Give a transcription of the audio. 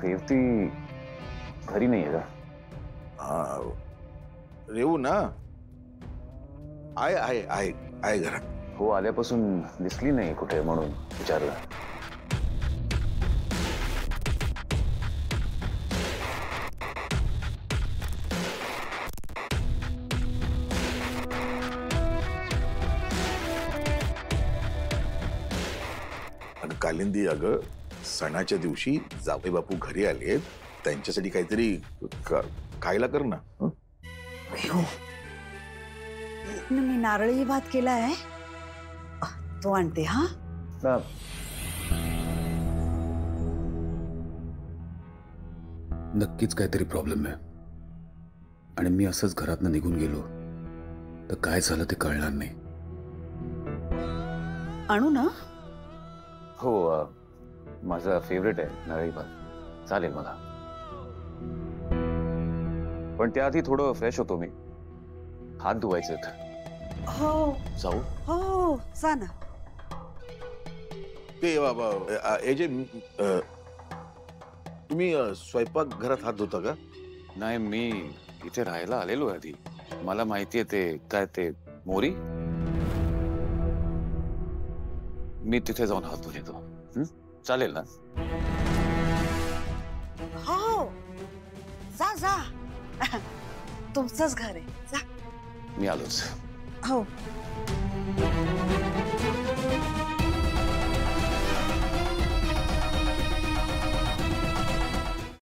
रेवती घरी नाही आहे का? रेवू ना, आहे घरात. हो, आल्यापासून दिसली नाही कुठे म्हणून विचारलं. आणि कालिंदी, अगं सणाच्या दिवशी जावई बापू घरी आले, त्यांच्यासाठी काहीतरी खायला कर ना. मी नारळी भात केलाय, तो आणते. हा नक्कीच काहीतरी प्रॉब्लेम आहे आणि मी असंच घरातनं निघून गेलो तर काय झालं ते कळणार नाही. आणू ना? हो, माझा फेवरेट आहे नारळी भात. चालेल मला, पण त्याआधी थोडं फ्रेश होतो मी. हात धुवायचे. हो जाऊ? हो, जा ना. ते बाबा एजे, तुम्ही स्वयंपाक घरात हात धुता का? नाही, मी इथे राहायला आलेलो आधी. मला माहितीये ते काय ते मोरी. मी तिथे जाऊन हात धुवून येतो. चालेल ना? हो, जा जा. तुमचंच घर आहे, जा. मी आलोच. हो.